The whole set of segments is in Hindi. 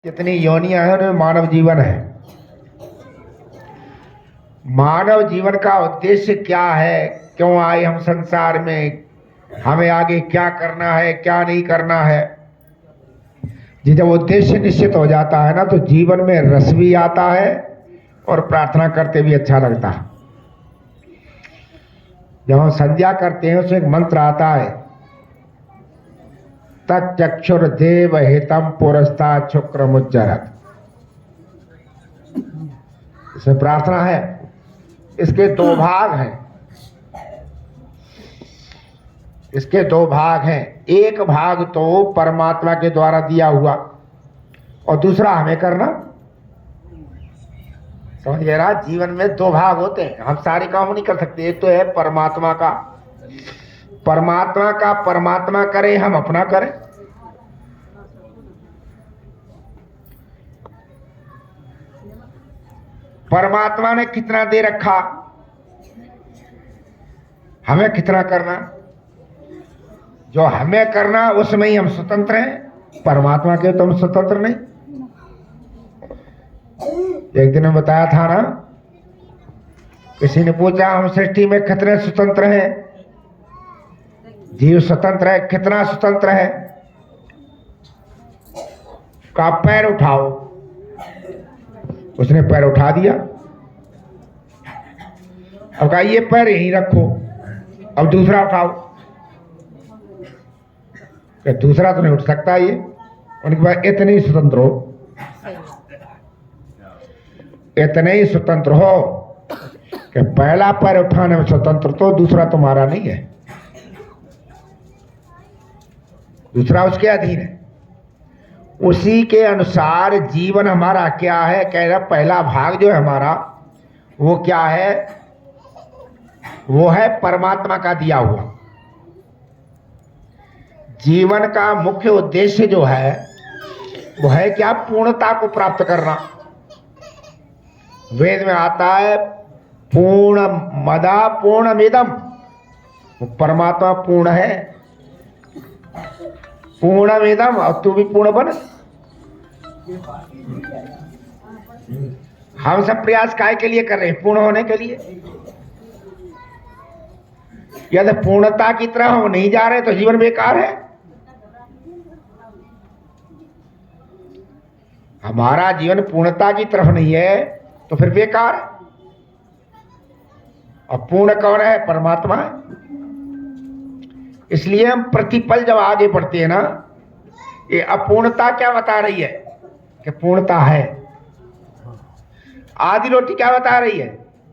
जितनी योनियां हैं उनमें मानव जीवन है। मानव जीवन का उद्देश्य क्या है, क्यों आए हम संसार में, हमें आगे क्या करना है क्या नहीं करना है। जी जब उद्देश्य निश्चित हो जाता है ना तो जीवन में रस भी आता है और प्रार्थना करते भी अच्छा लगता है। जब हम संध्या करते हैं उसमें एक मंत्र आता है, तच्चक्षुर्देव हितम पुरस्तात् शुक्रमुच्चरत्। इसमें प्रार्थना है। इसके दो भाग हैं। इसके दो भाग हैं। एक भाग तो परमात्मा के द्वारा दिया हुआ और दूसरा हमें करना। समझ गए ना? जीवन में दो भाग होते हैं, हम सारे काम नहीं कर सकते। एक तो है परमात्मा का, परमात्मा करे, हम अपना करें। परमात्मा ने कितना दे रखा, हमें कितना करना। जो हमें करना उसमें ही हम स्वतंत्र हैं, परमात्मा के तो हम स्वतंत्र नहीं। एक दिन में बताया था ना, किसी ने पूछा हम सृष्टि में कितने स्वतंत्र हैं। जीव स्वतंत्र है, कितना स्वतंत्र है? का पैर उठाओ। उसने पैर उठा दिया। अब कहा ये पैर यहीं रखो, अब दूसरा उठाओ। कि दूसरा तो नहीं उठ सकता ये। उनके पास इतने ही स्वतंत्र हो, इतने ही स्वतंत्र हो कि पहला पैर उठाने में स्वतंत्र तो दूसरा तुम्हारा नहीं है, दूसरा उसके अधीन है। उसी के अनुसार जीवन हमारा क्या है, कह रहा पहला भाग जो है हमारा वो क्या है, वो है परमात्मा का दिया हुआ। जीवन का मुख्य उद्देश्य जो है वो है क्या, पूर्णता को प्राप्त करना। वेद में आता है पूर्ण मदा पूर्णमिदम। वो परमात्मा पूर्ण है, पूर्णमिदम, और तू भी पूर्ण बन। हम सब प्रयास काय के लिए कर रहे हैं, पूर्ण होने के लिए। यदि पूर्णता की तरह हम नहीं जा रहे तो जीवन बेकार है। हमारा जीवन पूर्णता की तरफ नहीं है तो फिर बेकार है। और पूर्ण कौन है? परमात्मा है। इसलिए हम प्रतिपल जब आगे बढ़ते हैं ना, ये अपूर्णता क्या बता रही है कि पूर्णता है। आधी रोटी क्या बता रही है?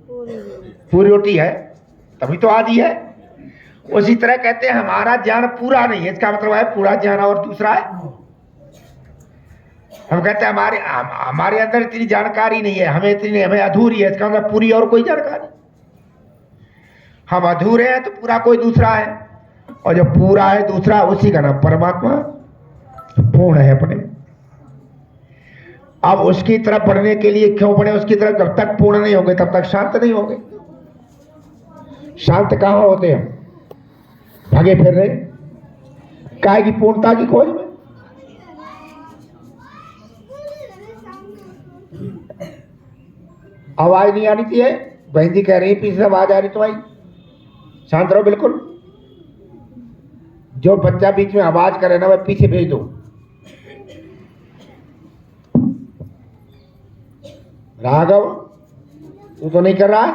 पूरी रोटी है, तभी तो आधी है। उसी तरह कहते हैं हमारा ज्ञान पूरा नहीं है, इसका मतलब है पूरा ज्ञान और दूसरा है। हम कहते हैं हमारे अंदर इतनी जानकारी नहीं है, हमें इतनी, हमें अधूरी है, इसका मतलब पूरी और कोई जानकारी। हम अधूरे हैं तो पूरा कोई दूसरा है, और जो पूरा है दूसरा, उसी का नाम परमात्मा पूर्ण है अपने। अब उसकी तरफ बढ़ने के लिए क्यों बढ़े? उसकी तरफ जब तक पूर्ण नहीं होंगे तब तक शांत नहीं होंगे। शांत कहां होते हैं? भागे फिर रहे काय की पूर्णता की खोज में। आवाज नहीं आनी चाहिए। बहन जी कह रही है पीछे से आवाज आ रही तुम्हारी, शांत रहो बिल्कुल। जो बच्चा बीच में आवाज करे ना वह पीछे भेज दो। राघव तू तो नहीं कर रहा,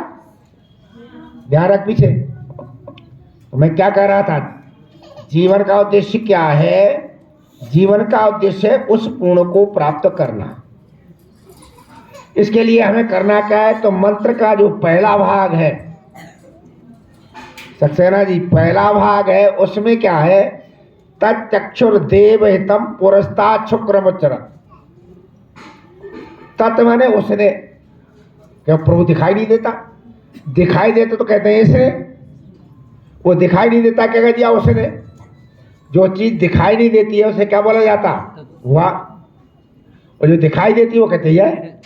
ध्यान रख पीछे। तो मैं क्या कह रहा था, जीवन का उद्देश्य क्या है? जीवन का उद्देश्य है उस पूर्ण को प्राप्त करना। इसके लिए हमें करना क्या है? तो मंत्र का जो पहला भाग है, सक्सेना जी, पहला भाग है उसमें क्या है, तच्चक्षुर्देव हितम पुरस्तात् शुक्रमुच्चरत्। तत् माने उसने, क्या प्रभु दिखाई नहीं देता? दिखाई देता तो कहते हैं इसने, वो दिखाई नहीं देता क्या कह दिया उसने। जो चीज दिखाई नहीं देती है उसे क्या बोला जाता? हुआ। और जो दिखाई देती है वो कहते हैं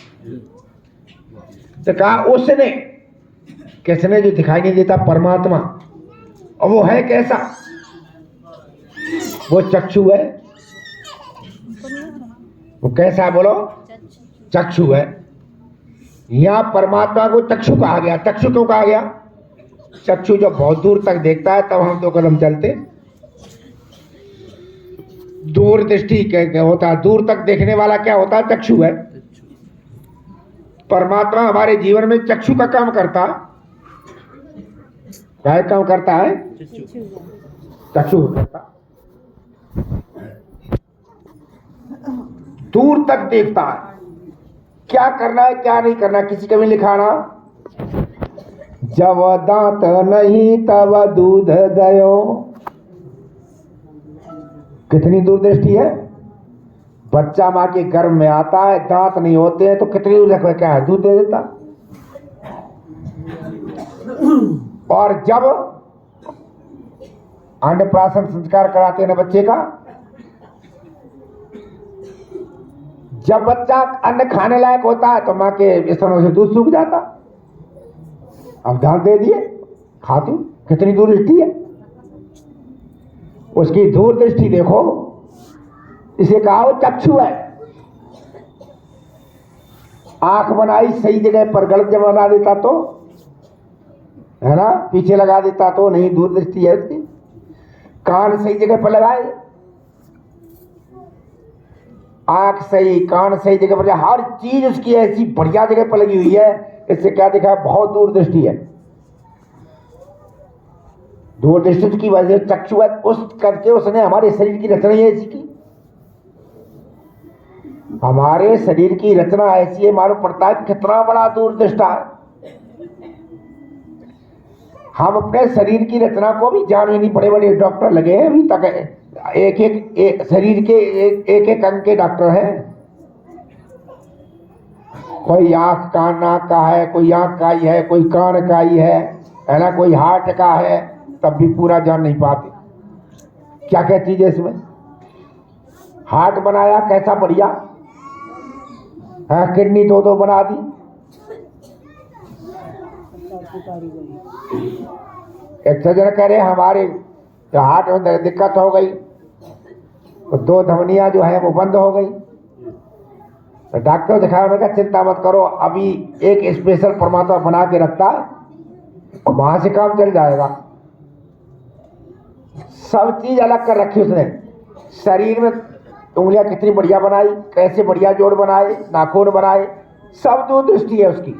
तो कहा उसने, किसने? जो दिखाई नहीं देता, परमात्मा। और वो है कैसा? वो चक्षु है। वो कैसा है बोलो? चक्षु है। यहाँ परमात्मा को चक्षु कहा गया। चक्षु क्यों कहा गया? चक्षु जो बहुत दूर तक देखता है, तब हम 2 कदम चलते। दूरदृष्टि क्या होता है? दूर तक देखने वाला क्या होता है? चक्षु है। परमात्मा हमारे जीवन में चक्षु का काम करता है। क्या काम करता है? चक्षु करता। दूर तक देखता है, क्या करना है क्या नहीं करना। किसी का भी लिखा ना, जब दांत नहीं तब दूध दयो। कितनी दूरदृष्टि है। बच्चा माँ के गर्भ में आता है, दांत नहीं होते हैं तो कितनी दूर रखा क्या है? दूध दे देता। और जब अन्नप्राशन संस्कार कराते हैं ना बच्चे का, जब बच्चा अन्न खाने लायक होता है तो माँ के स्तनों से दूध सूख जाता। अब दांत दे दिए, खाती। कितनी दूरदृष्टि है उसकी। दूरदृष्टि देखो, इसे कहा वो चक्षु है। आंख बनाई सही जगह पर, गलत जगह बना देता तो, है ना, पीछे लगा देता तो नहीं, दूरदृष्टि है उसकी। कान सही जगह पर लगाए, आंख सही, कान सही जगह पर, हर चीज उसकी ऐसी बढ़िया जगह पर लगी हुई है। इससे क्या दिखा? बहुत दूरदृष्टि है। दूरदृष्टि की वजह से चक्षु है। उस करके उसने हमारे शरीर की रचना ही ऐसी की। हमारे शरीर की रचना ऐसी है, मालूम पड़ता है कितना बड़ा दूरदृष्टा है। हम अपने शरीर की रचना को भी जान ही नहीं। बड़े बड़े डॉक्टर लगे हैं अभी तक, एक शरीर के एक अंग के डॉक्टर हैं। कोई आंख कान नाक का है, कोई आंख का ही है, कोई कान का ही है ना, कोई हार्ट का है, तब भी पूरा जान नहीं पाते क्या क्या चीज है इसमें। हार्ट बनाया कैसा बढ़िया है, किडनी 2 बना दी। एक सज्जन कह रहे हमारे हार्ट में दिक्कत हो गई तो 2 धमनियां जो है वो बंद हो गई। तो डॉक्टर दिखाया, उन्होंने कहा चिंता मत करो, अभी एक स्पेशल परमात्मा बना के रखता है, वहां से काम चल जाएगा। सब चीज अलग कर रखी उसने। शरीर में उंगलियां कितनी बढ़िया बनाई, कैसे बढ़िया जोड़ बनाए, नाखून बनाए, सब दूरदृष्टि है उसकी।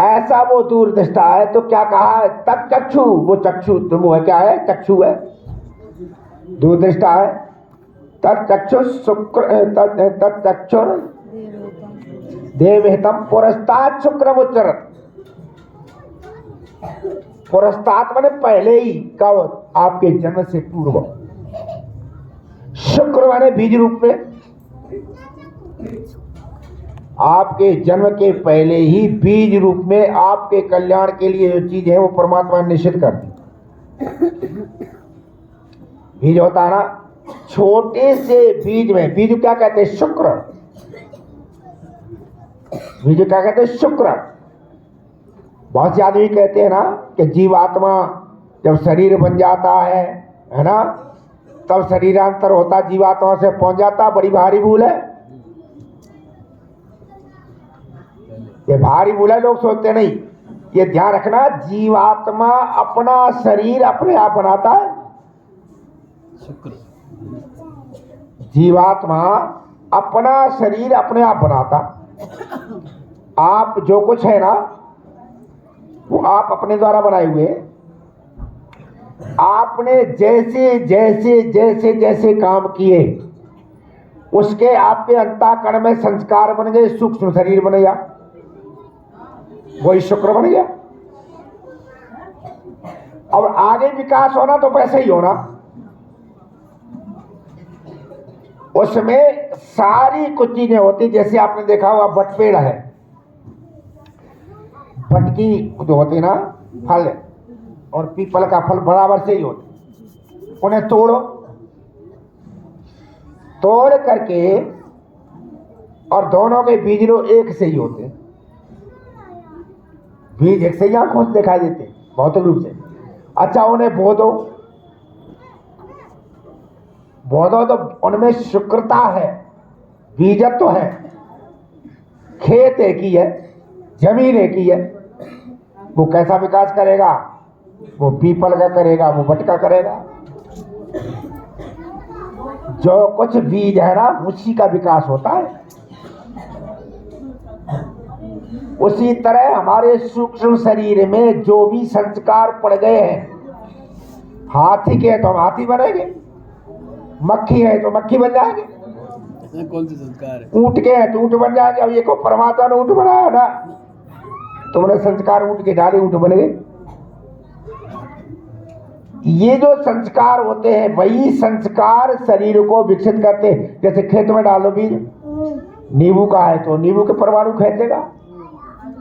ऐसा वो दूरदृष्टा है। तो क्या कहा है? तब चक्षु, वो चक्षु वो है, क्या है? चक्षु है, दूरदृष्टा है। तत्चक्षु शुक्र, तत्चक्षु देवहितम पुरस्तात् शुक्रमुच्चरत्। पुरस्तात् माने पहले ही, कब? आपके जन्म से पूर्व। शुक्र माने बीज रूप में। आपके जन्म के पहले ही बीज रूप में आपके कल्याण के लिए जो चीज है वो परमात्मा ने निश्चित कर दी। बीज होता है ना, छोटे से बीज में, बीज क्या कहते हैं? शुक्र। बीज क्या कहते हैं? शुक्र। बहुत से आदमी कहते हैं ना कि जीवात्मा जब शरीर बन जाता है ना, तब शरीरांतर होता, जीवात्मा से पहुंच जाता। बड़ी भारी भूल है ये, भारी भूल है। लोग सोचते नहीं, ये ध्यान रखना, जीवात्मा अपना शरीर अपने आप बनाता है। जीवात्मा अपना शरीर अपने आप बनाता। आप जो कुछ है ना वो आप अपने द्वारा बनाए हुए। आपने जैसे जैसे जैसे जैसे काम किए उसके आपके अंतःकरण में संस्कार बन गए, सूक्ष्म शरीर बन गया, वही शुक्र बन गया। और आगे विकास होना तो वैसे ही होना। उसमें सारी कुछ चीजें होती, जैसे आपने देखा हुआ बट पेड़ है, बट की जो होती ना फल और पीपल का फल बराबर से ही होते। उन्हें तोड़ो, तोड़ करके, और दोनों के बीज लो, एक से ही होते। बीज एक से ही आंखों से दिखाई देते भौतिक रूप से। अच्छा, उन्हें बो दो, पौधों तो उनमें शुक्रता है, बीजत्व तो है, खेत एक ही है, जमीन एक ही है। वो कैसा विकास करेगा? वो पीपल का करेगा, वो बट का करेगा। जो कुछ बीज है ना उसी का विकास होता है। उसी तरह हमारे सूक्ष्म शरीर में जो भी संस्कार पड़ गए हैं, हाथी के हैं तो हम हाथी बनेंगे, मक्खी है तो मक्खी बन जाएंगे, कौन से संस्कार है? ऊंट के हैं तो ऊंट बन जाएंगे। अब ये को परमात्मा ने ऊंट बनाया ना, तुमने संस्कार ऊंट के डाले, ऊंट बन गए। ये जो संस्कार होते हैं वही संस्कार शरीर को विकसित करते हैं। जैसे खेत में डालो बीज, नींबू का है तो नींबू के परमाणु खींचेगा,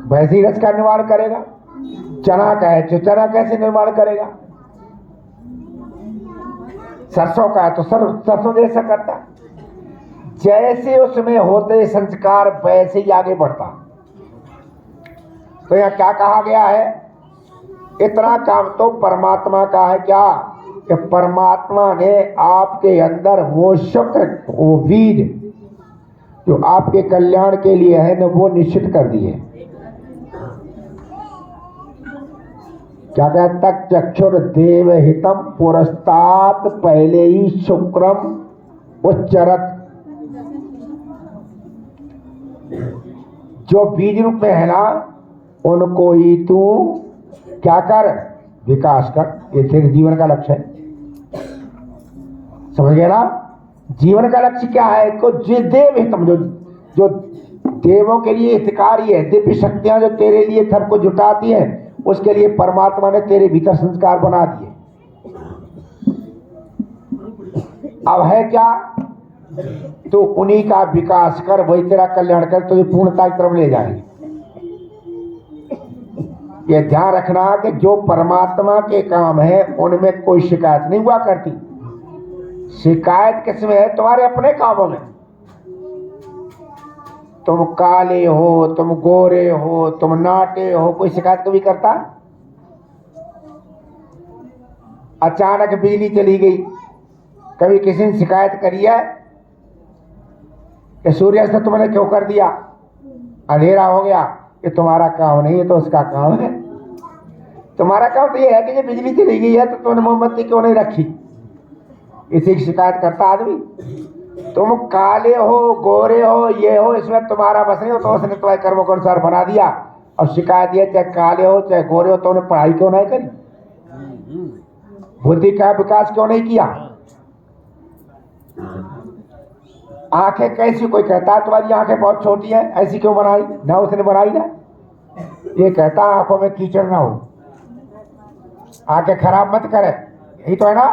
वैसे ही रस का निर्माण करेगा। चना का है तो चना कैसे निर्माण करेगा? सरसों का है तो सरसों जैसा करता। जैसे उसमें होते संस्कार वैसे ही आगे बढ़ता। तो यह क्या कहा गया है? इतना काम तो परमात्मा का है। क्या कि परमात्मा ने आपके अंदर वो शुक्र, वो बीज जो आपके कल्याण के लिए है ना, वो निश्चित कर दिए। क्या कहता? चक्षुर देव हितम पुरस्तात पहले ही शुक्रम उच्चरत। जो बीज रूप में है ना, उनको ही तू क्या कर? विकास कर। ये तेरे जीवन का लक्ष्य है। समझ गया ना? जीवन का लक्ष्य क्या है? को जो देव हितम, जो देवों के लिए हितकारी है, दिव्य शक्तियां जो तेरे लिए सबको जुटाती है, उसके लिए परमात्मा ने तेरे भीतर संस्कार बना दिए। अब है क्या? तो उन्हीं का विकास कर, वही तेरा कल्याण कर, तुझे पूर्णता की तरफ ले जाएंगे। ये ध्यान रखना कि जो परमात्मा के काम है उनमें कोई शिकायत नहीं हुआ करती। शिकायत किसमें है? तुम्हारे अपने कामों में। तुम काले हो, तुम गोरे हो, तुम नाटे हो, कोई शिकायत कभी करता? अचानक बिजली चली गई, कभी किसी ने शिकायत करी है कि सूर्यास्त तुमने क्यों कर दिया, अंधेरा हो गया? ये तुम्हारा काम नहीं है, तो उसका काम है। तुम्हारा काम तो ये है कि ये बिजली चली गई है तो तुमने मोमबत्ती क्यों नहीं रखी, इसी की शिकायत करता आदमी। तुम काले हो, गोरे हो, ये हो, इसमें तुम्हारा बस नहीं हो, तो उसने तुम्हारे कर्मों के अनुसार बना दिया। और शिकायत ये, चाहे काले हो चाहे गोरे हो, तो उन्हें पढ़ाई क्यों नहीं करी, बुद्धि का विकास क्यों नहीं किया? आंखें कैसी? कोई कहता है तुम्हारी आंखें बहुत छोटी हैं, ऐसी क्यों बनाई? ना उसने बनाई ना। ये कहता आंखों में कीचड़ ना हो, आंखें खराब मत करे, यही तो है ना।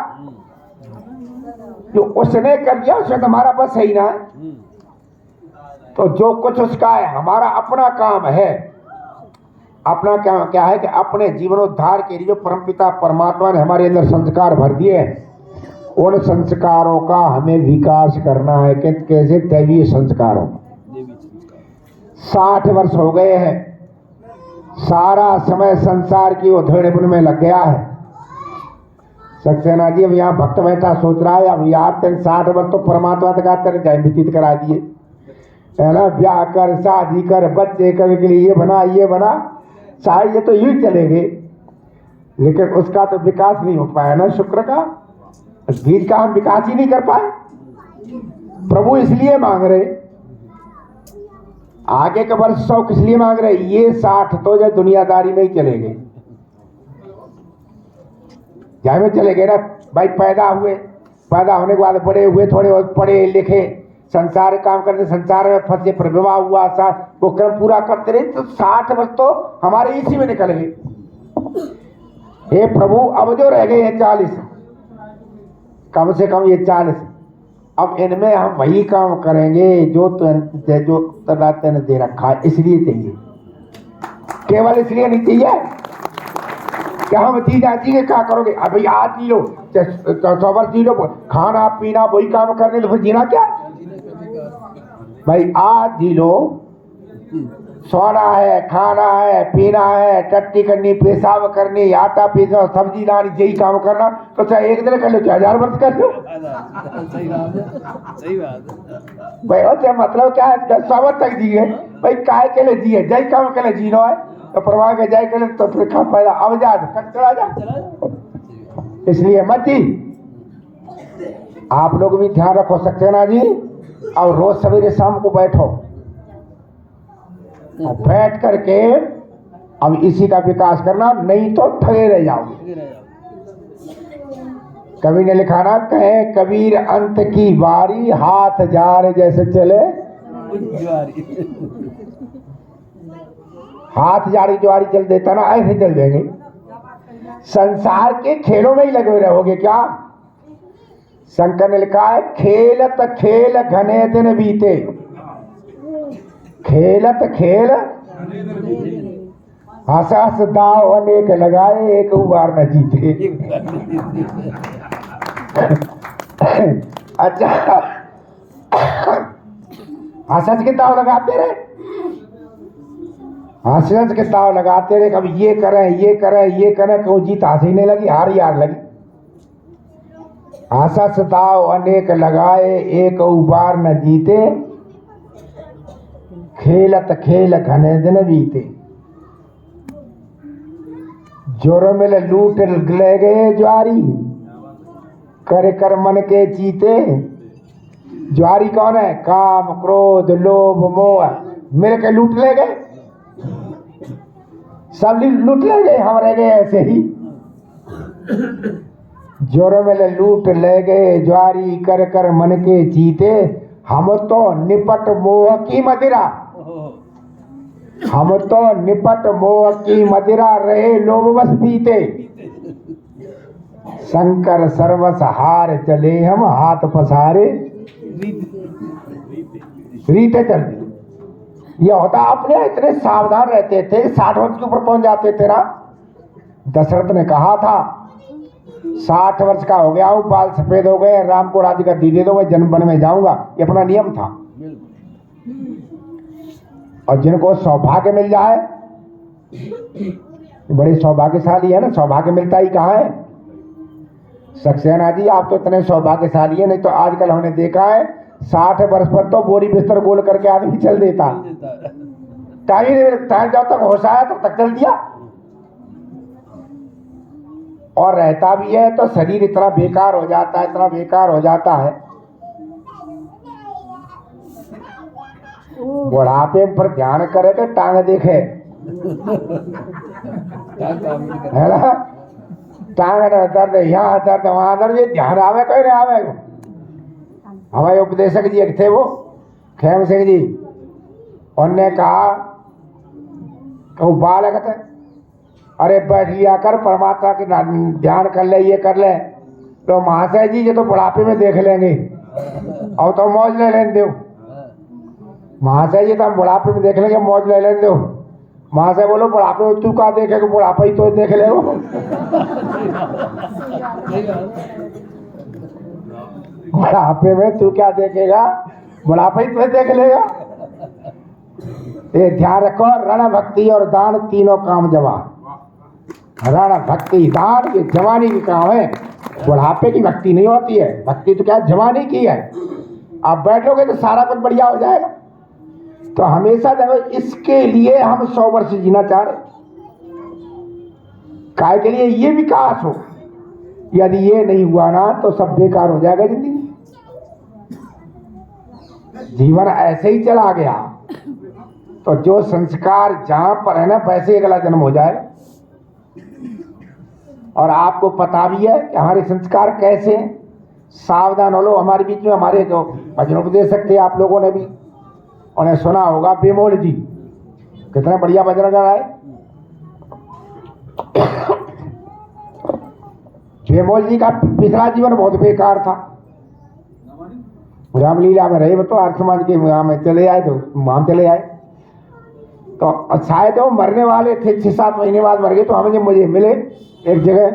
जो उसने कर दिया उसमें तुम्हारा बस है ही ना। तो जो कुछ उसका है, हमारा अपना काम है। अपना काम क्या है कि अपने जीवनोद्धार के लिए जो परमपिता परमात्मा ने हमारे अंदर संस्कार भर दिए हैं, उन संस्कारों का हमें विकास करना है। कि कैसे? दैवीय संस्कारों। 60 वर्ष हो गए हैं, सारा समय संसार की उधेड़बुन में लग गया है। सक्सेना जी अब यहाँ भक्त बैठा सोच रहा है, अब यार तेरे 60 वर्ष तो परमात्मा तक तेरे जय व्यतीत करा दिए है ना। ब्याह कर, शादी कर, बच्चे कर, के लिए ये बना ये बना, शायद ये तो यूं चलेंगे, लेकिन उसका तो विकास नहीं हो पाया ना। शुक्र का, बीज का हम विकास ही नहीं कर पाए। प्रभु इसलिए मांग रहे, आगे के वर्ष 100 किस लिए मांग रहे? ये 60 तो जो दुनियादारी में ही चले गए, जहाँ में चले गए ना भाई। पैदा हुए, पैदा होने के बाद बड़े हुए, थोड़े बहुत पढ़े लिखे, संसार काम करते, संसार में फंसे, पर विवाह हुआ, वो क्रम पूरा करते रहे, तो 60 वर्ष तो हमारे इसी में निकल गए। हे प्रभु, अब जो रह गए हैं 40, कम से कम ये 40, अब इनमें हम वही काम करेंगे जो तने दे रखा है। इसलिए चाहिए, केवल इसलिए नहीं चाहिए कि हम जी जाती है क्या करोगे। अभी आज जी लो, 100 वर्ष जी लो, खाना पीना वही काम करने, तो फिर जीना क्या भाई? आज जी लो, सोना है, खाना है, पीना है, टट्टी करनी, पेशाब करनी, आटा पीसना, सब्जी लानी, यही काम करना, तो चाहे एक दिन कर लो चाहे 1000 वर्ष कर लो। सही बात है, सही बात है। भाई और मतलब क्या है, 100 तक जिए भाई, काय के लिए जिए, जय काम के लिए जीनो है तो परवाह के जाए के लिए, तो फिर खा फायदा अब जा चला जा, इसलिए मत जी। आप लोग भी ध्यान रखो सक्सेना जी, और रोज सवेरे शाम को बैठो और बैठ करके अब इसी का विकास करना, नहीं तो ठगे रह जाओगे। कवि ने लिखा ना, कहे कबीर अंत की बारी, हाथ जार जैसे चले हाथ जारी ज्वारी चल देता ना, ऐसे चल देंगे। संसार के खेलों में ही लगे रहोगे क्या? शंकर ने लिखा है, खेलत खेल घने दिन बीते, खेलत खेल हंस हंस दाव अनेक लगाए, एक बार न जीते। अच्छा, हंस हंस के दाव लगाते रहे, हंस हंस के दाव लगाते रहे, कभी ये करें ये करें ये करें, क्यों जीत हंसी नहीं लगी, हार ही हार लगी। हंस हंस दाव अनेक लगाए, एक बार न जीते, खेलत खेल घने दिन बीते। जोरों में लूट ले गए ज्वारी, कर कर मन के जीते। ज्वारी कौन है? काम क्रोध लोभ मोह मिल के लूट ले गए, सब लूट ले गए, हम रह गए ऐसे ही। जोरों में लूट ले गए ज्वारी, कर कर मन के जीते। हम तो निपट मोह की मदिरा, हम तो निपट मोह की मदिरा, रहे लोभ बस पीते। शंकर सर्वस हार चले हम, हाथ पसारे रीते चलती। यह होता, अपने इतने सावधान रहते थे, 60 वर्ष के ऊपर पहुंच जाते थे ना। दशरथ ने कहा था 60 वर्ष का हो गया हूं, बाल सफेद हो गए, राम को राज्य गद्दी दे दो, मैं जन्म वन में जाऊंगा, ये अपना नियम था। और जिनको सौभाग्य मिल जाए, बड़े सौभाग्यशाली है ना, सौभाग्य मिलता ही कहाँ है। सक्सेना जी आप तो इतने सौभाग्यशाली है, नहीं तो आजकल हमने देखा है 60 वर्ष पर तो बोरी बिस्तर गोल करके आदमी चल देता, टाइम जब तक होश आया तब तक चल दिया, और रहता भी है तो शरीर इतना बेकार हो जाता है, इतना बेकार हो जाता है। बुढ़ापे पर ध्यान करे तो टांग देखे, है ना, टांग दर्द यहाँ दर्द वहां दर्द, ये ध्यान आवे कोई नहीं आवे। हमारे उपदेशक जी एक थे, वो खेम सिंह जी, उनने कहा कहूँ बालक थे, अरे बैठ लिया कर, परमात्मा के ध्यान कर ले, ये कर ले। तो महाशय जी ये तो बुढ़ापे में देख लेंगे, और तो मौज ले लेने दो। महाशय जी तो हम बुढ़ापे में देख लेंगे, मौज ले लेने दो। महाशय बोलो बुढ़ापे में तू का देखेगा, बुढ़ापा ही तो देख ले। बुढ़ापे में तू क्या देखेगा, बुढ़ापा ही तो देख लेगा। ये ध्यान रखो, रण भक्ति और दान तीनों काम जमा। रण भक्ति दान ये जवानी की काम है, बुढ़ापे की भक्ति नहीं होती है। भक्ति तो क्या जवानी की है। आप बैठोगे तो सारा कुछ बढ़िया हो जाएगा। तो हमेशा देखो, इसके लिए हम 100 वर्ष जीना चाह रहे, काय के लिए ये विकास हो। यदि ये नहीं हुआ ना तो सब बेकार हो जाएगा जिंदगी। जीवन ऐसे ही चला गया तो जो संस्कार जहां पर है ना, वैसे अगला जन्म हो जाए। और आपको पता भी है कि हमारे संस्कार कैसे हैं। सावधान हो लो। हमारे बीच में हमारे जो भजनोपदेशक थे, आप लोगों ने भी उन्हें सुना होगा, बेमोल जी, कितना बढ़िया भजन गा है। बेमोल जी का पिछला जीवन बहुत बेकार था। रामलीला में रहे, तो आर्य समाज के वहां में चले आए, तो वहां चले आए। तो शायद वो मरने वाले थे, 6-7 महीने बाद मर गए। तो हमें मुझे मिले एक जगह,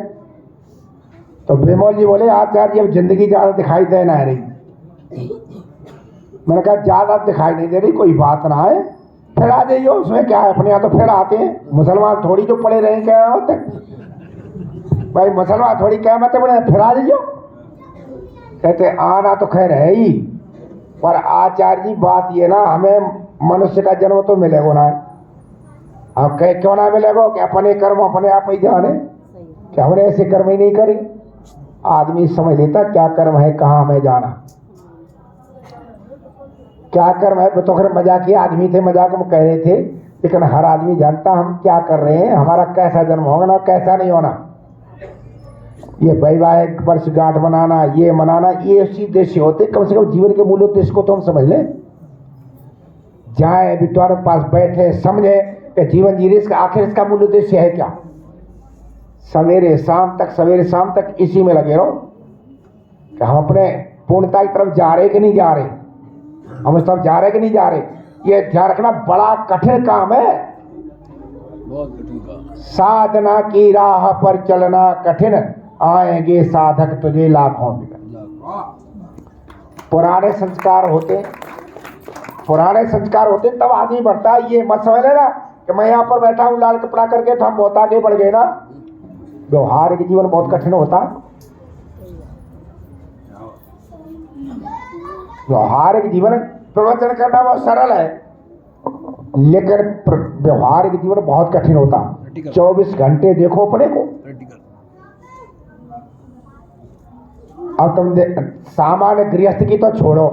तो बेमोल जी बोले, आचार्य अब जिंदगी ज्यादा दिखाई देना है रही। मैंने कहा ज्यादा दिखाई नहीं दे रही, कोई बात ना है, फिर आ जाइयो, उसमें क्या है, अपने यहाँ तो फिर आते हैं। मुसलमान थोड़ी जो पड़े रहे क्या होते भाई, मुसलमान थोड़ी क्या मतलब बड़े, फिर आ जाइयो। कहते आना तो खैर है ही, पर आचार्य जी बात ये ना, हमें मनुष्य का जन्म तो मिलेगा ना। अब कह क्यों ना मिलेगा कि अपने कर्म अपने आप ही जाने, कि हमने ऐसे कर्म ही नहीं करे। आदमी समझ लेता क्या कर्म है, कहाँ हमें जाना, क्या कर्म है। तो खैर मजाकी आदमी थे, मजाक में कह रहे थे, लेकिन हर आदमी जानता हम क्या कर रहे हैं, हमारा कैसा जन्म होगा ना, कैसा नहीं होना। ये वैवाहिक वर्षगांठ मनाना, ये मनाना, ये उसी उद्देश्य होते। कम से कम जीवन के मूल उद्देश्य को तो हम समझ लें। जाए विद्वान के पास बैठे, समझे कि जीवन जीने इसका आखिर इसका मूल उद्देश्य है क्या। सवेरे शाम तक, सवेरे शाम तक इसी में लगे रहो कि हम अपने पूर्णता की तरफ जा रहे कि नहीं जा रहे, हम उस तरफ जा रहे कि नहीं जा रहे। ये ध्यान रखना, बड़ा कठिन काम है, बहुत कठिन काम। साधना की राह पर चलना कठिन, आएंगे साधक तुझे लाखों में। पुराने संस्कार होते, पुराने संस्कार होते तब आदमी बढ़ता है। ये मत समझ लेना कि मैं यहाँ पर बैठा हूँ लाल कपड़ा करके तो हम बहुत आगे बढ़ गए ना। व्यवहारिक जीवन बहुत कठिन होता। व्यवहारिक जीवन प्रवचन करना बहुत सरल है, लेकिन व्यवहारिक जीवन बहुत कठिन होता। 24 घंटे देखो अपने को। अब तुम सामान्य गृहस्थ की तो छोड़ो,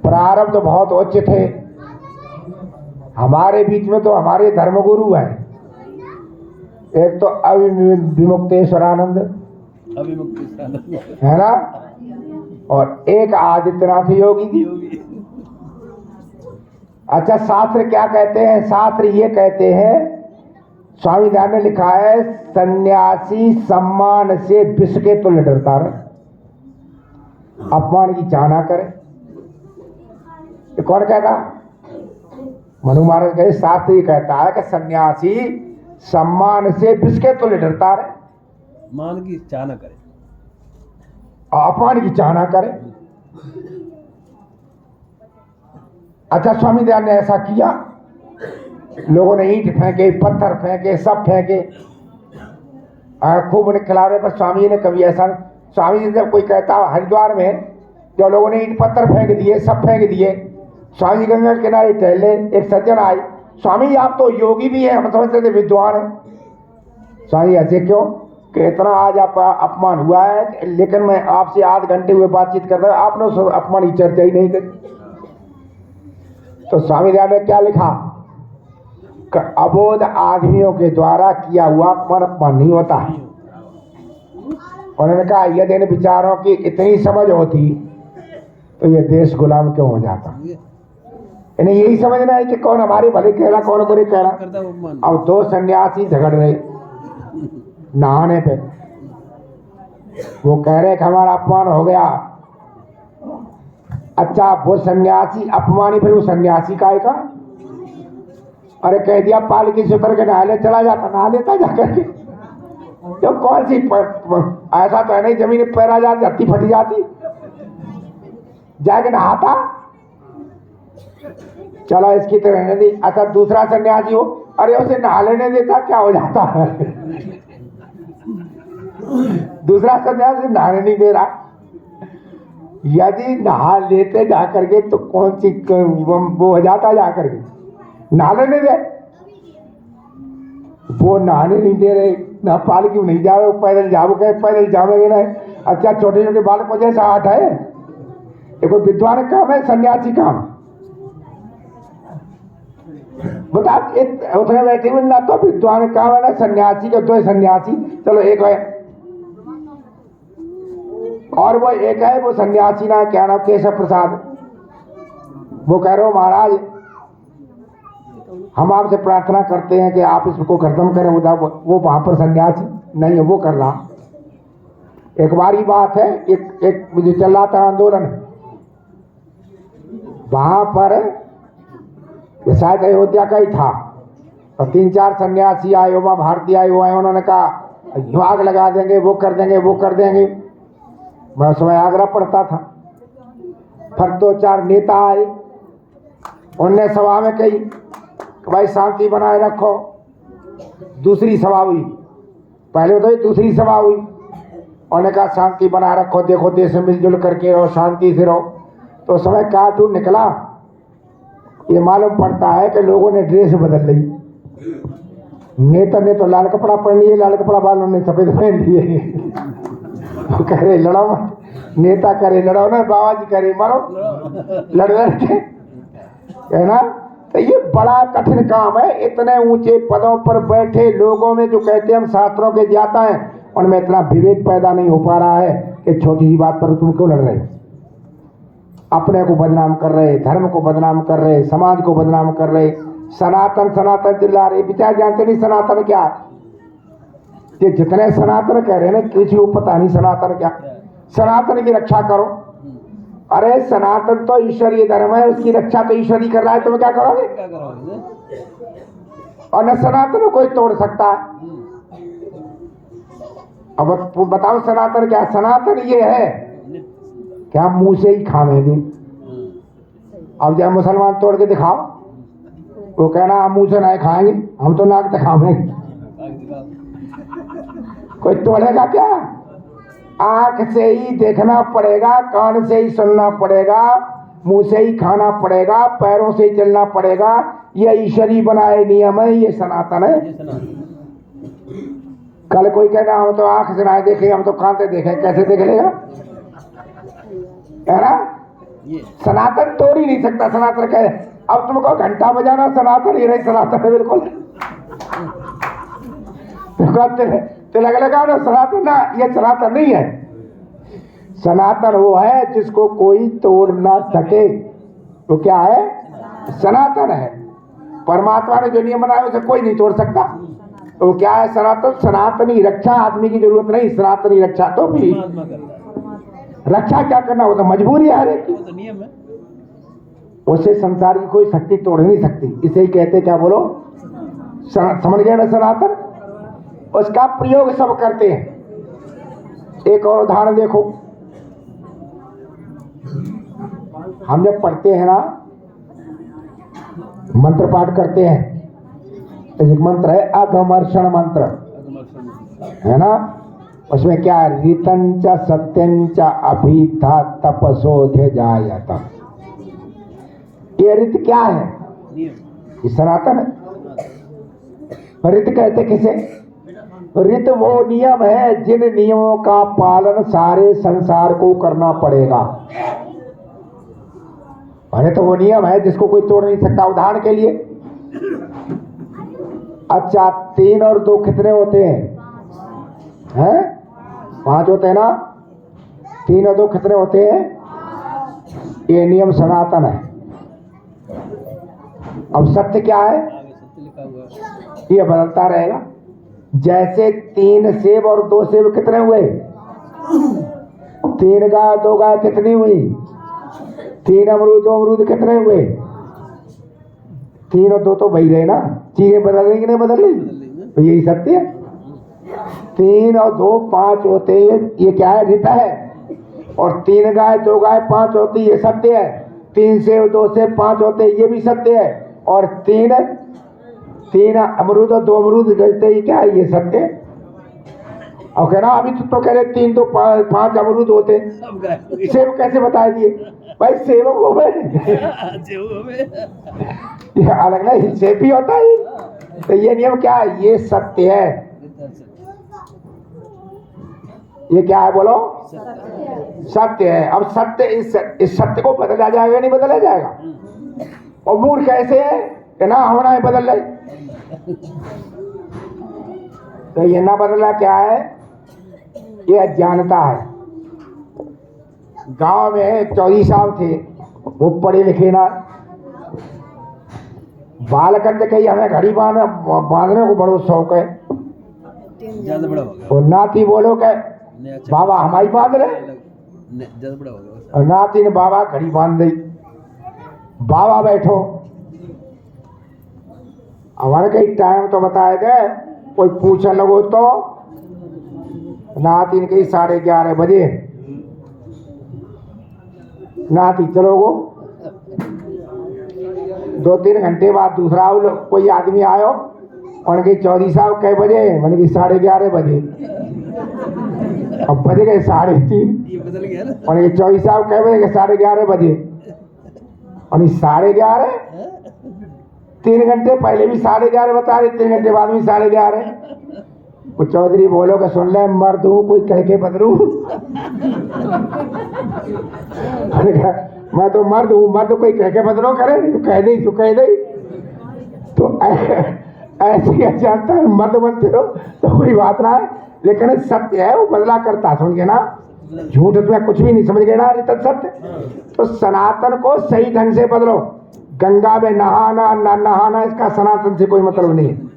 प्रारब्ध तो बहुत उच्च थे। हमारे बीच में तो हमारे धर्मगुरु हैं, एक तो अविमुक्तेश्वरानंद है ना, और एक आदित्यनाथ योगी जी। अच्छा, शास्त्र क्या कहते हैं? शास्त्र ये कहते हैं, स्वामी दयानंद ने लिखा है, सन्यासी सम्मान से विष के तुल्य डरता रहे, अपमान की चाह ना करे। ये कौन कहता? मनु महाराज कहे, शास्त्र ये कहता है कि सन्यासी सम्मान से विष के तुल्य डरता रहे, मान की चाह न करे, अपमान की चाह ना करे। अच्छा, स्वामी दयानंद ने ऐसा किया, लोगों ने ईंट फेंके, पत्थर फेंके, सब फेंके, खूब उन्हें खिलावे, पर स्वामी जी ने कभी ऐसा, स्वामी जी जब कोई कहता हरिद्वार में, जो लोगों ने ईंट पत्थर फेंक दिए, सब फेंक दिए, स्वामी जी गंगा के किनारे टहले, एक सज्जन आए, स्वामी जी आप तो योगी भी हैं, हम समझते थे विद्वान हैं। स्वामी ऐसे क्यों? कि इतना आज आपका अपमान हुआ है, लेकिन मैं आपसे आध घंटे हुए बातचीत कर रहा, आपने उस अपमान की चर्चा ही नहीं करी। तो स्वामी दयानंद ने क्या लिखा? अबोध आदमियों के द्वारा किया हुआ अपमान नहीं होता है। उन्होंने कहा, यदि इन विचारों की इतनी समझ होती तो ये देश गुलाम क्यों हो जाता। इन्हें यही समझना है कि कौन हमारे भले कह रहा, कौन बुरे कह रहा। अब दो सन्यासी झगड़ रहे नहाने पे, वो कह रहे कि हमारा अपमान हो गया। अच्छा, वो सन्यासी अपमानी, फिर वो सन्यासी का आएगा, अरे कह दिया पालकी से उतर के नहा ले, चला जाता, नहा लेता जाकर के। तो कौन सी ऐसा तो है नहीं, जमीन पैर आ जाती, हत्ती फटी जाती, जाके नहाता, चलो इसकी तो रहने दी। अच्छा, दूसरा सन्यासी हो, अरे उसे नहा लेने देता, क्या हो जाता है। दूसरा सन्यासी नहाने नहीं दे रहा। यदि नहा लेते जाकर के तो कौन सी वो हो जाता, जाकर के नहा लेने दे, वो नहाने नहीं दे रहे, ना पालकी नहीं जावे, वो पैदल जाओ, कहे पैदल जावेंगे ना। अच्छा, छोटे छोटे बालक को जैसा आठ है, ये कोई विद्वान काम है, सन्यासी काम बता। उतने बैठे हुए ना तो विद्वान काम है ना सन्यासी का, तो सन्यासी चलो एक है, और वो एक है वो सन्यासी ना, क्या नाम, केशव प्रसाद। वो कह रहे हो महाराज हम आपसे प्रार्थना करते हैं कि आप इसको खत्म करें। वो वहां पर सन्यासी नहीं है, वो कर रहा। एक बार ही बात है, एक जो चल रहा था आंदोलन, वहां पर शायद अयोध्या का ही था, और 3-4 सन्यासी आए, उमा भारती आए, वो आए, उन्होंने कहा आग लगा देंगे, वो कर देंगे, वो कर देंगे। मैं उस समय आगरा पढ़ता था। फिर 2-4 नेता आए, उनने सभा में कही कि भाई शांति बनाए रखो। दूसरी सभा हुई, पहले तो दूसरी सभा हुई, उन्होंने कहा शांति बनाए रखो, देखो देश में मिलजुल करके रहो, शांति से रहो। तो समय कार्टून निकला, ये मालूम पड़ता है कि लोगों ने ड्रेस बदल ली। नेता ने तो लाल कपड़ा पहन लिए, लाल कपड़ा वालों ने सफेद पहन लिए। तो कह रहे लड़ो मत, नेता करे लड़ो ना, बाबा जी करे मारो, लड़ के है ना। तो ये बड़ा कठिन काम है। इतने ऊंचे पदों पर बैठे लोगों में जो कहते हैं हम शास्त्रों के ज्ञाता हैं, उनमें इतना विवेक पैदा नहीं हो पा रहा है कि छोटी सी बात पर तुम क्यों लड़ रहे, अपने को बदनाम कर रहे, धर्म को बदनाम कर रहे, समाज को बदनाम कर रहे। सनातन सनातन चिल्ला रहे, विचार जानते नहीं सनातन क्या है। ये जितने सनातन कह रहे हैं ना, किसी को पता नहीं सनातन क्या। सनातन की रक्षा करो। अरे सनातन तो ईश्वरीय धर्म है, उसकी रक्षा तो ईश्वर ही कर रहा है, तुम क्या करोगे? और न सनातन कोई तोड़ सकता है। अब बताओ सनातन क्या? सनातन ये है कि हम मुंह से ही खावेंगे। अब जब मुसलमान तोड़ के दिखाओ, वो कहना हम मुंह से नहीं खाएंगे, हम तो नाक से खाएंगे। कोई तोड़ेगा क्या? आंख से ही देखना पड़ेगा, कान से ही सुनना पड़ेगा, मुंह से ही खाना पड़ेगा, पैरों से ही चलना पड़ेगा। ये ईश्वरी बनाए नियम है, ये सनातन है। कल कोई कहना हम तो आंख से नहीं देखे, हम तो कान से देखे, कैसे देख लेगा? है ना? सनातन तोड़ ही नहीं सकता। सनातन कहे अब तुमको घंटा बजाना सनातन ही नहीं, सनातन है बिल्कुल। तो लगा ना सनातन, ना ये सनातन नहीं है। सनातन वो है जिसको कोई तोड़ ना सके, तो क्या है? सनातन है। परमात्मा ने जो नियम बनाया उसे कोई नहीं तोड़ सकता, तो क्या है? सनातन। सनातनी रक्षा आदमी की जरूरत नहीं, सनातनी रक्षा तो भी रक्षा क्या करना, वो तो मजबूरी है, हर एक की नियम है। उसे संसार की कोई शक्ति तोड़ नहीं सकती। इसे ही कहते क्या बोलो? समझ गए ना? सनातन। उसका प्रयोग सब करते हैं। एक और उदाहरण देखो, हम जब पढ़ते हैं ना, मंत्र पाठ करते हैं, एक मंत्र है अघमर्षण मंत्र, है ना? उसमें क्या है? ऋतंच सत्यंच अभिथा तपसोधे जायता। ये ऋत क्या है? ये सनातन है। ऋत कहते किसे? ऋत वो नियम है जिन नियमों का पालन सारे संसार को करना पड़ेगा। अरे तो वो नियम है जिसको कोई तोड़ नहीं सकता। उदाहरण के लिए, अच्छा 3 और 2 कितने होते हैं? हैं? 5 होते हैं ना? 3 और 2 कितने होते हैं? ये नियम सनातन है। अब सत्य क्या है? ये बदलता रहेगा। जैसे 3 सेब और 2 सेब कितने हुए? 3 गाय 2 गाय कितनी हुई? 3 अमरूद 2 अमरूद कितने हुए? 3 और 2 तो वही रहे ना। चीजें बदल रही कि नहीं बदल रही? तो यही सत्य है। 3 और 2 5 होते हैं, ये क्या है? ऋत है। और 3 गाय 2 गाय 5 होती, ये सत्य है। 3 सेब 2 सेब 5 होते, ये भी सत्य है। और 3 अमरूद और 2 अमरूद गलते ही क्या है? ये सत्य है। और कहना अभी तो कह रहे 3 तो 5 अमरूद होते, सेब कैसे बता दिए? भाई सेब हो गए, ये अलग नहीं, सेब भी होता है। तो ये नियम क्या है? ये सत्य है। ये क्या है बोलो? सत्य है। अब सत्य, इस सत्य को बदला जाएगा नहीं बदला जाएगा? और मूर्ख कैसे है कि ना होना है बदल रहे। तो ये ना बदला क्या है? ये अज्ञानता है। गांव में एक चौधरी साहब थे, वो पढ़े लिखे ना, बालकंद कही हमें घड़ी बांधने को बड़ो शौक है। और नाती बोलो के बाबा हमारी बांध रहे, और नाती ने बाबा घड़ी बांध दी। बाबा बैठो, हमारे कहीं टाइम तो बताए गए, कोई पूछने लगो तो नाती ने कही 11:30 बजे। नाती चलो गो 2-3 घंटे बाद दूसरा कोई आदमी आयो, उनके चौधरी साहब कै बजे, मैंने कि 11:30 बजे। अब बज गए 3:30, ये बदल गया ना। उनके चौधरी साहब कै बजे, 11:30 बजे। और 11:30, 3 घंटे पहले भी 11:30 बता रहे, 3 घंटे बाद भी 11:30। वो चौधरी बोलो कि सुन ले, मर्द हूँ, कोई कह के बदलू। मैं तो मर्द हूँ, मर्द कोई कह के बदलो करे, तो कह दे, तो कह दे। तो ऐसे जानता है, मर्द बनते रहो तो कोई बात ना है, लेकिन सत्य है वो बदला करता, समझ गए ना। झूठ में कुछ भी नहीं, समझ गए ना, रित सत्य। तो सनातन को सही ढंग से बदलो। गंगा में नहाना ना नहाना, इसका सनातन से कोई मतलब नहीं है।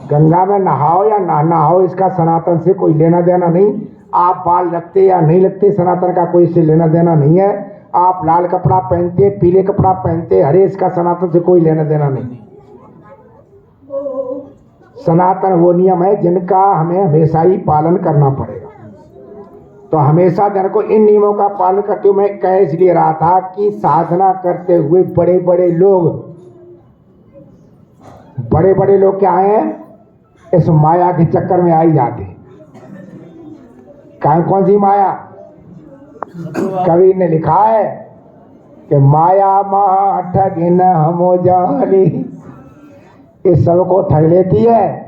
गंगा में नहाओ या ना नहाओ, इसका सनातन से कोई लेना देना नहीं। आप बाल रखते या नहीं रखते, सनातन का कोई से लेना देना नहीं है। आप लाल कपड़ा पहनते, पीले कपड़ा पहनते, हरे, इसका सनातन से कोई लेना देना नहीं। सनातन वो नियम है जिनका हमें हमेशा ही पालन करना पड़ेगा। तो हमेशा जन को इन नियमों का पालन करते हुए मैं कह इसलिए रहा था कि साधना करते हुए बड़े बड़े लोग क्या हैं, इस माया के चक्कर में आ ही जाते। कौन सी माया? कवि ने लिखा है कि माया महा ठगिन हमो जानी, इस सबको ठग लेती है।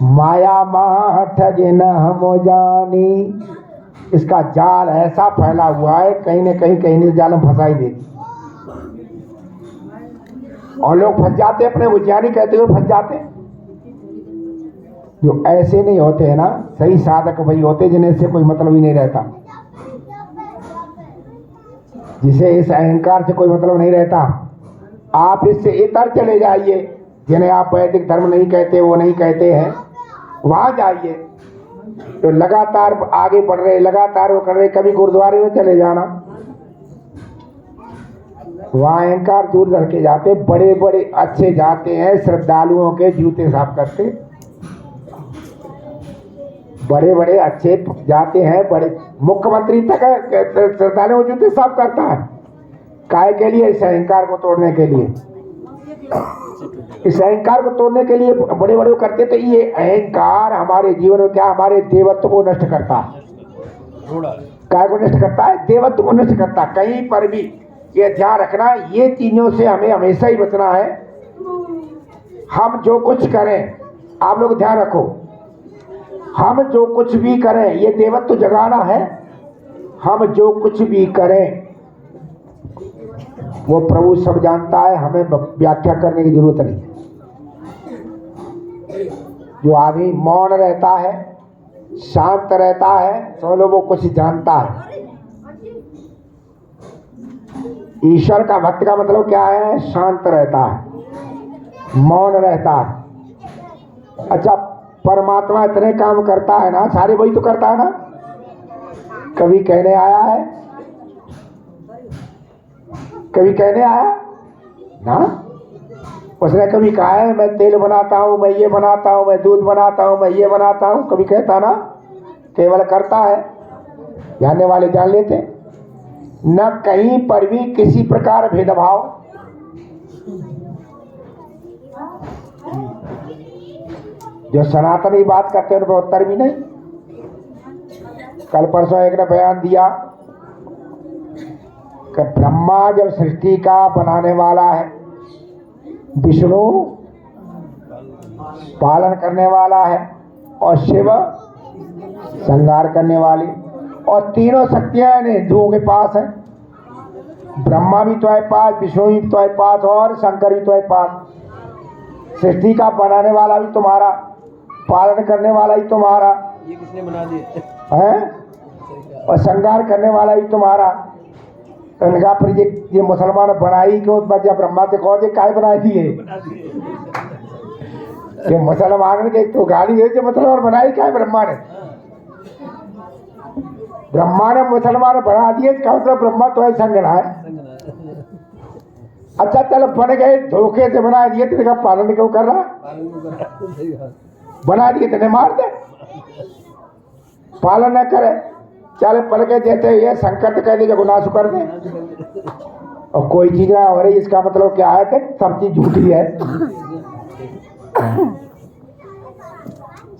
माया महा ठगिन हमो जानी, इसका जाल ऐसा फैला हुआ है, कहीं न कहीं जाल में फंसा ही देती। और लोग फंस जाते, अपने विज्ञानी कहते हुए फंस जाते। जो ऐसे नहीं होते हैं ना, सही साधक वही होते जिन्हें इससे कोई मतलब ही नहीं रहता, जिसे इस अहंकार से कोई मतलब नहीं रहता। आप इससे इतर चले जाइए, जिन्हें आप वैदिक धर्म नहीं कहते, वो नहीं कहते हैं, वहां जाइए तो लगातार आगे बढ़ रहे, लगातार वो कर रहे। कभी गुरुद्वारे में चले जाना, वहां अहंकार दूर करके जाते, बड़े बड़े अच्छे जाते हैं, श्रद्धालुओं के जूते साफ करते, बड़े बड़े अच्छे जाते हैं, बड़े मुख्यमंत्री तक श्रद्धालुओं के जूते साफ करता है। काय के लिए? इस अहंकार को तोड़ने के लिए। इस अहंकार को तोड़ने के लिए बड़े बड़े करते। तो ये अहंकार हमारे जीवन में क्या, हमारे देवत्व को नष्ट करता है। काय को नष्ट करता है? देवत्व को नष्ट करता है। कहीं पर भी ये ध्यान रखना, ये चीजों से हमें हमेशा ही बचना है। हम जो कुछ करें, आप लोग ध्यान रखो, हम जो कुछ भी करें, ये देवत्व जगाना है। हम जो कुछ भी करें वो प्रभु सब जानता है, हमें व्याख्या करने की जरूरत नहीं। जो आदमी मौन रहता है, शांत रहता है, समझ लो वो कुछ जानता है। ईश्वर का भक्त का मतलब क्या है? शांत रहता है, मौन रहता है। अच्छा, परमात्मा इतने काम करता है ना, सारे वही तो करता है ना। कभी कहने आया है, कभी कहने आया ना, उसने कभी कहा है मैं तेल बनाता हूँ, मैं ये बनाता हूँ, मैं दूध बनाता हूँ, मैं ये बनाता हूँ? कभी कहता ना, केवल करता है। जानने वाले जान लेते। न कहीं पर भी किसी प्रकार भेदभाव, जो सनातनी बात करते हैं उन पर उत्तर भी नहीं। कल परसों एक ने बयान दिया कि ब्रह्मा जब सृष्टि का बनाने वाला है, विष्णु पालन करने वाला है, और शिव संहार करने वाली, और तीनों शक्तियां हिंदुओं के पास है। ब्रह्मा भी तो है पास, विष्णु भी तो है पास, और शंकर भी तो है पास। सृष्टि का बनाने वाला भी तुम्हारा, पालन करने वाला ही तुम्हारा, ये किसने बना दिया है, और संहार करने वाला ही तुम्हारा। तो इनका फिर ये मुसलमान बनाई क्यों? जब ब्रह्मा से कहो जे काय बनाई दिए, ये मुसलमान के तो गाली दे, मुसलमान बनाई क्या है? ब्रह्मा ने, ब्रह्मा ने मुसलमान बना दिए, इसका मतलब ब्रह्मा तो है संगना है। अच्छा चलो बन गए, धोखे से बना दिए, तो पालन क्यों कर रहा? बना दिए तो मार दे, पालन न करे, चल पल के देते ये शंकर तो कह दे गुनाह कर दे, और कोई चीज ना हो रही, इसका मतलब क्या है कि सब चीज झूठी है,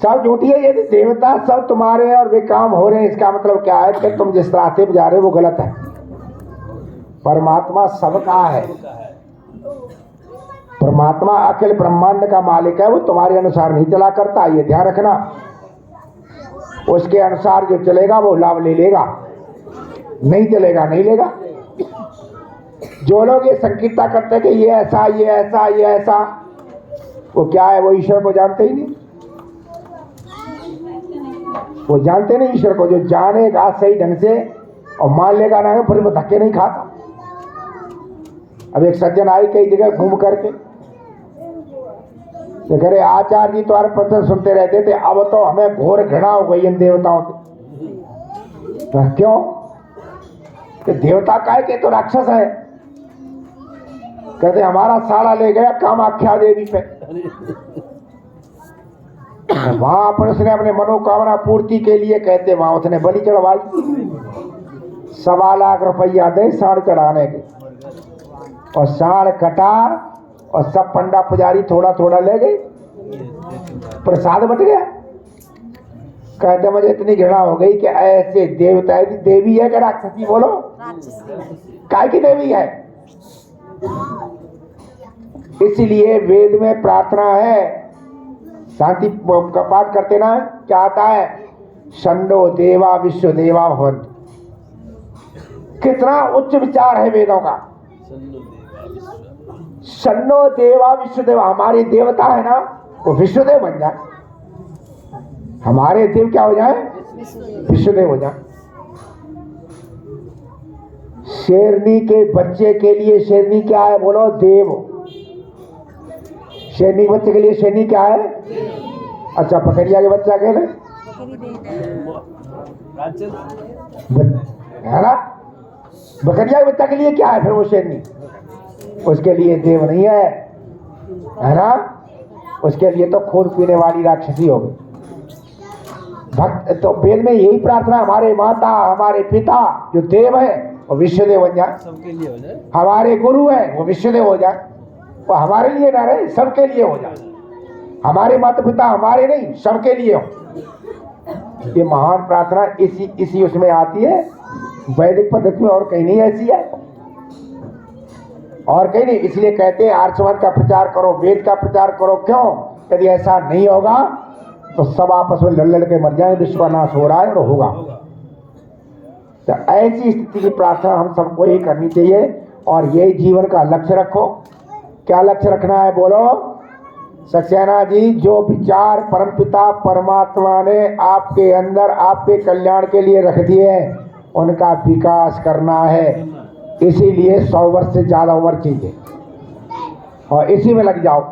सब झूठी है। यदि देवता सब तुम्हारे और वे काम हो रहे हैं, इसका मतलब क्या है कि तुम जिस रास्ते पे जा रहे हो वो गलत है। परमात्मा सबका है, परमात्मा अखिल ब्रह्मांड का मालिक है, वो तुम्हारे अनुसार नहीं चला करता, ये ध्यान रखना। उसके अनुसार जो चलेगा वो लाभ ले लेगा, नहीं चलेगा नहीं लेगा। जो लोग ये संकीर्ता करते हैं कि ये ऐसा ये ऐसा ये ऐसा, वो क्या है, वो ईश्वर को जानते ही नहीं, वो जानते नहीं ईश्वर को। जो जानेगा सही ढंग से और मान लेगा ना, फिर वो धक्के नहीं खाता। अब एक सज्जन आई कई जगह घूम करके, तो कह रहे आचार्य जी तुम्हारे प्रवचन सुनते रहते थे, अब तो हमें घोर घृणा हो गई इन देवताओं से। तो क्यों? कि देवता काहे के तो राक्षस है। कहते हमारा साड़ा ले गया कामाख्या देवी पे, वहां पर उसने अपने मनोकामना पूर्ति के लिए, कहते वहां उसने बलि चढ़वाई, 1.25 लाख रुपया दे साड़ चढ़ाने के, और साड़ कटा और सब पंडा पुजारी थोड़ा थोड़ा ले गए, प्रसाद बट गया। कहते मुझे इतनी घृणा हो गई कि ऐसे देवता देवी है कि राक्षसी? बोलो काय की देवी है। इसलिए वेद में प्रार्थना है, शांति का पाठ करते ना, क्या आता है? षण्डो देवा विश्व देवा भवन्तु। कितना उच्च विचार है वेदों का। षण्डो देवा विश्व देवा, हमारे देवता है ना वो विश्वदेव बन जाए, हमारे देव क्या हो जाए? विश्वदेव हो जाए। शेरनी के बच्चे के लिए शेरनी क्या है? बोलो देव। शेरनी के बच्चे के लिए शेरनी क्या है? अच्छा, पकड़िया के बच्चा के लिए है ना, बकरिया के बच्चा के लिए क्या है फिर वो शेरनी? उसके लिए देव नहीं है ना, उसके लिए तो खून पीने वाली राक्षसी हो गई। भक्त तो वेद में यही प्रार्थना, हमारे माता हमारे पिता जो देव है वो विश्वदेव बन जाए, सबके लिए हो जाए। हमारे गुरु है वो विश्वदेव हो जाए, वो हमारे लिए ना रहे, सबके लिए हो जाए। हमारे माता पिता हमारे नहीं, सबके लिए हो। ये महान प्रार्थना इसी उसमें आती है, वैदिक पद्धति में, और कहीं नहीं ऐसी है, और कहीं नहीं। इसलिए कहते हैं आर्यसमाज का प्रचार करो, वेद का प्रचार करो। क्यों? यदि ऐसा नहीं होगा तो सब आपस में लड़ के मर जाए, विश्व का नाश हो रहा है और होगा। तो ऐसी स्थिति की प्रार्थना हम सबको ही करनी चाहिए, और यही जीवन का लक्ष्य रखो। क्या लक्ष्य रखना है? बोलो सक्सेना जी। जो विचार परमपिता परमात्मा ने आपके अंदर आपके कल्याण के लिए रख दिए हैं, उनका विकास करना है। इसीलिए 100 वर्ष से ज़्यादा उम्र चाहिए, और इसी में लग जाओ।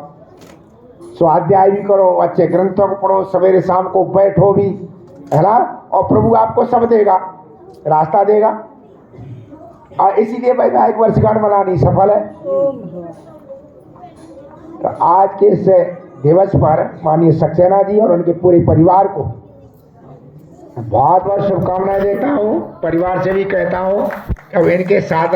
स्वाध्याय भी करो, अच्छे ग्रंथों को पढ़ो, सवेरे शाम को बैठो भी, है ना, और प्रभु आपको सब देगा, रास्ता देगा। और इसीलिए वैवाहिक वर्षगांठ मनानी सफल है। तो आज के इस दिवस पर माननीय सक्सेना जी और उनके पूरे परिवार को बहुत बहुत शुभकामनाएं देता हूँ। परिवार से भी कहता हूँ कि इनके साथ